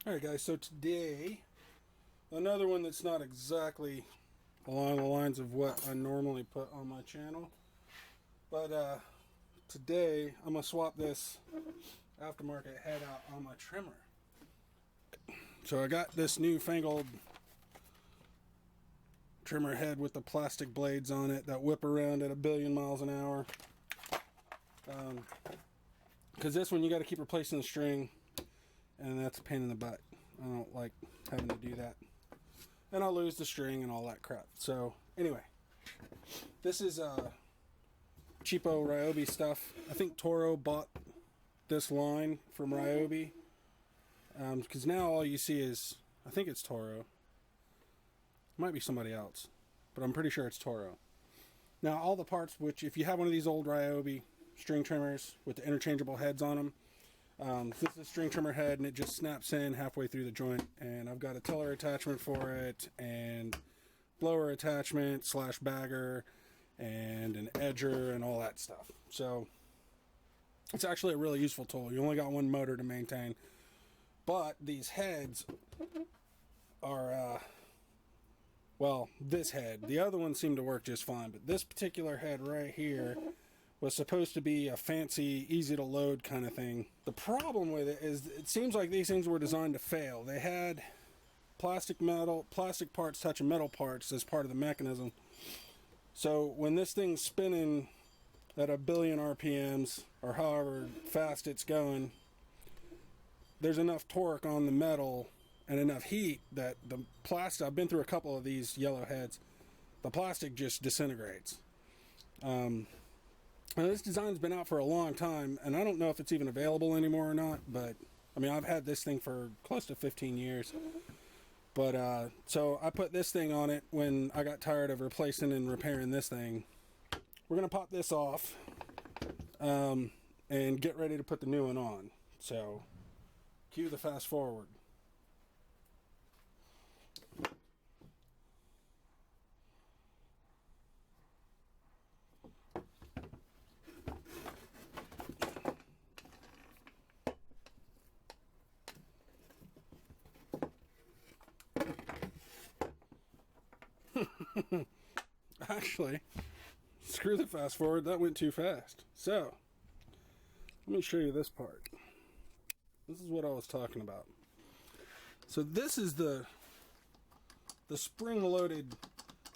Alright guys, so today, another one that's not exactly along the lines of what I normally put on my channel, but today I'm going to swap this aftermarket head out on my trimmer. So I got this newfangled trimmer head with the plastic blades on it that whip around at 1,000,000,000 miles an hour. Because this one you got to keep replacing the string, and that's a pain in the butt. I don't like having to do that, and I'll lose the string and all that crap. So anyway, this is cheapo Ryobi stuff. I think Toro bought this line from Ryobi, because now all you see is, I think it's Toro. It might be somebody else, but I'm pretty sure it's Toro. Now all the parts, which if you have one of these old Ryobi string trimmers with the interchangeable heads on them, this is a string trimmer head, and it just snaps in halfway through the joint, and I've got a tiller attachment for it, and blower attachment / bagger, and an edger, and all that stuff. So it's actually a really useful tool. You only got one motor to maintain, but these heads are well, this head, the other ones seem to work just fine, but this particular head right here was supposed to be a fancy, easy to load kind of thing. The problem with it is it seems like these things were designed to fail. They had plastic parts touching metal parts as part of the mechanism. So when this thing's spinning at 1,000,000,000 RPMs, or however fast it's going, there's enough torque on the metal and enough heat that the plastic, I've been through a couple of these yellow heads, the plastic just disintegrates. Now this design's been out for a long time, and I don't know if it's even available anymore or not, but I mean, I've had this thing for close to 15 years. But so I put this thing on it when I got tired of replacing and repairing this thing. We're going to pop this off and get ready to put the new one on. So cue the fast forward. Actually, screw the fast forward, that went too fast. So let me show you this part. This is what I was talking about. So this is the spring loaded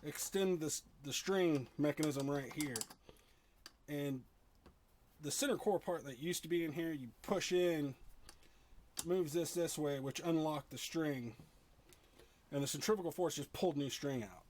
extend the string mechanism right here, and the center core part that used to be in here, you push in, moves this way, which unlocked the string, and the centrifugal force just pulled new string out.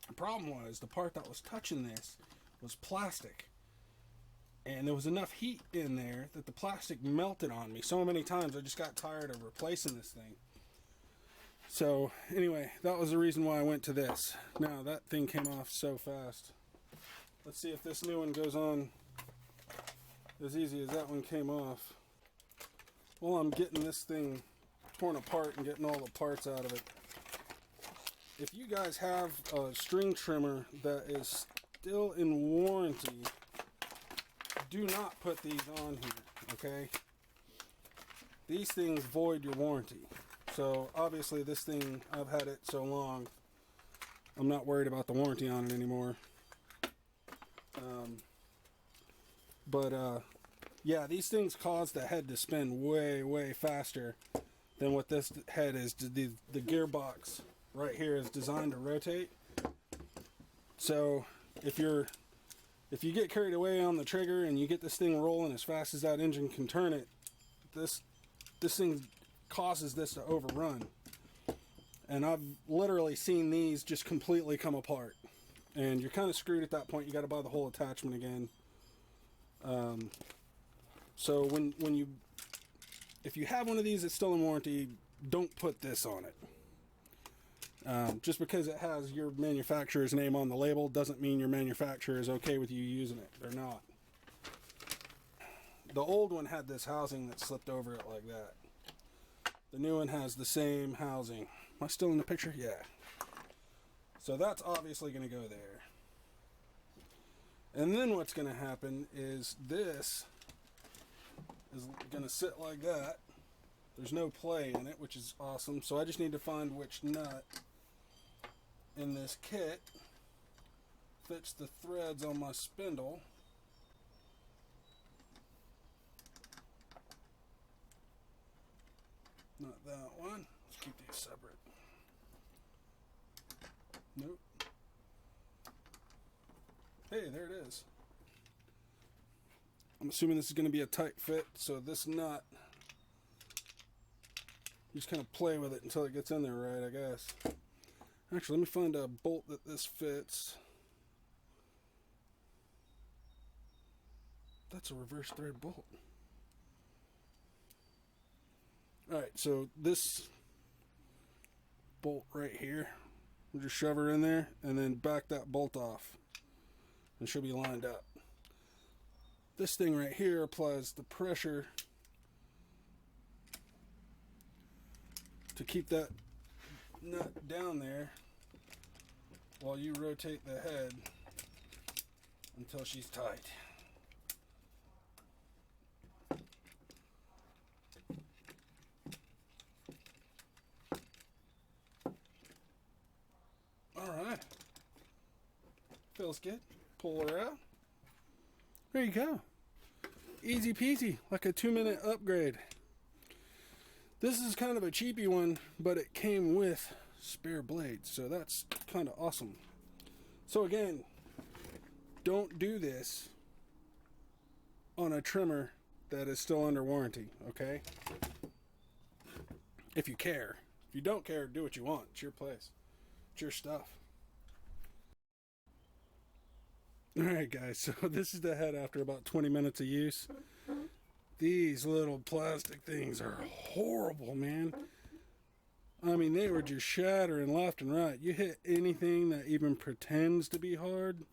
The problem was the part that was touching this was plastic, and there was enough heat in there that the plastic melted on me so many times I just got tired of replacing this thing. So anyway, that was the reason why I went to this. Now that thing came off so fast. Let's see if this new one goes on as easy as that one came off. While I'm getting this thing torn apart and getting all the parts out of it, if you guys have a string trimmer that is still in warranty, do not put these on here, okay? These things void your warranty. So obviously this thing, I've had it so long, I'm not worried about the warranty on it anymore. Yeah, these things cause the head to spin way faster than what this head is. The gearbox right here is designed to rotate. So if you get carried away on the trigger and you get this thing rolling as fast as that engine can turn it, this thing causes this to overrun. And I've literally seen these just completely come apart, and you're kind of screwed at that point. You got to buy the whole attachment again. So if you have one of these that's still in warranty, don't put this on it. Just because it has your manufacturer's name on the label doesn't mean your manufacturer is okay with you using it. They're not. The old one had this housing that slipped over it like that. The new one has the same housing. Am I still in the picture? Yeah. So that's obviously going to go there. And then what's going to happen is this is going to sit like that, There's no play in it, which is awesome. So I just need to find which nut in this kit fits the threads on my spindle. Not that one. Let's keep these separate. Nope. Hey, there it is. I'm assuming this is going to be a tight fit, so this nut, you just kind of play with it until it gets in there right, I guess. Actually, let me find a bolt that this fits. That's a reverse thread bolt. Alright, so this bolt right here, we'll just shove her in there and then back that bolt off, and she'll be lined up. This thing right here applies the pressure to keep that nut down there while you rotate the head until she's tight. Alright. Feels good. Pull her out. There you go. Easy peasy, like a 2-minute upgrade. This is kind of a cheapy one, but it came with spare blades, so that's kind of awesome. So again, don't do this on a trimmer that is still under warranty, okay? If you care. If you don't care, do what you want. It's your place. It's your stuff. Alright guys, so this is the head after about 20 minutes of use. These little plastic things are horrible, man. I mean, they were just shattering left and right. You hit anything that even pretends to be hard,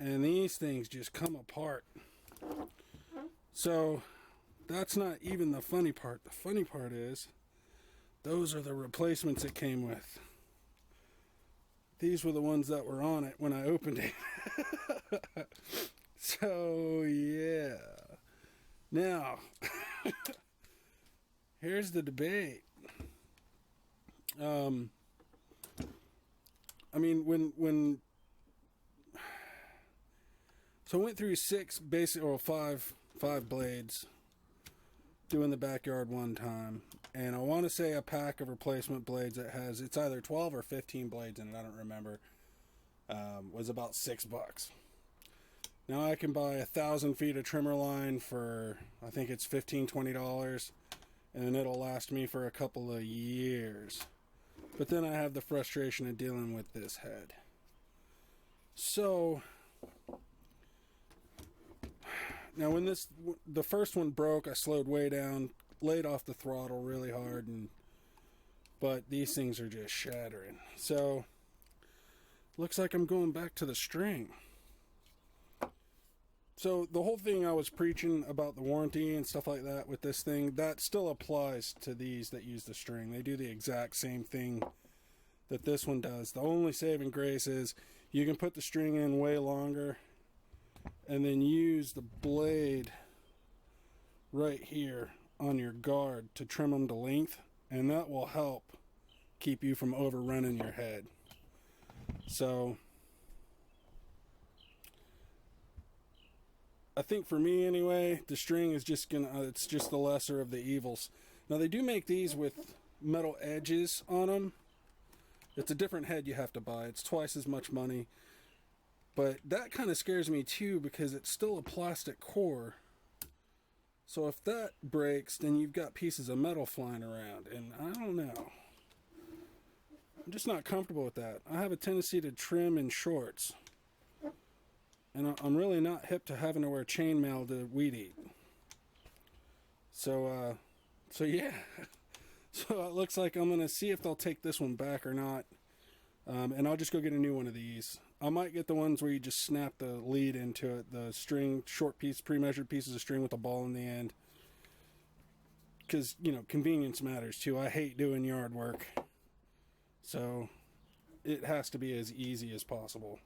and these things just come apart. So, that's not even the funny part. The funny part is, those are the replacements it came with. These were the ones that were on it when I opened it. So, yeah. Now, here's the debate. I mean, so I went through five blades doing the backyard one time, and I want to say a pack of replacement blades that has, it's either 12 or 15 blades in it, I don't remember, was about $6. Now I can buy 1,000 feet of trimmer line for, I think it's $15-20, and it'll last me for a couple of years. But then I have the frustration of dealing with this head. So now when the first one broke, I slowed way down, laid off the throttle really hard, but these things are just shattering. So looks like I'm going back to the string. So the whole thing I was preaching about the warranty and stuff like that with this thing, that still applies to these that use the string. They do the exact same thing that this one does. The only saving grace is you can put the string in way longer and then use the blade right here on your guard to trim them to length, and that will help keep you from overrunning your head. So I think for me anyway, the string is just it's just the lesser of the evils. Now they do make these with metal edges on them. It's a different head you have to buy. It's twice as much money. But that kind of scares me too, because it's still a plastic core. So if that breaks, then you've got pieces of metal flying around, and I don't know. I'm just not comfortable with that. I have a tendency to trim in shorts. And I'm really not hip to having to wear chainmail to weed eat. So yeah. So it looks like I'm going to see if they'll take this one back or not. And I'll just go get a new one of these. I might get the ones where you just snap the lead into it. The string, short piece, pre-measured pieces of string with a ball in the end. Because, you know, convenience matters too. I hate doing yard work. So it has to be as easy as possible.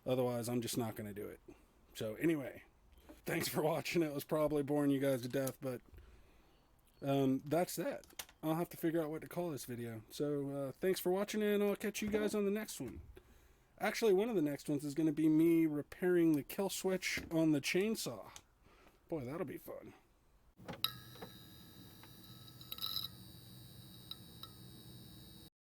Otherwise, I'm just not going to do it. So anyway, thanks for watching. It was probably boring you guys to death, but that's that. I'll have to figure out what to call this video. So thanks for watching, and I'll catch you guys on the next one. Actually, one of the next ones is going to be me repairing the kill switch on the chainsaw. Boy, that'll be fun.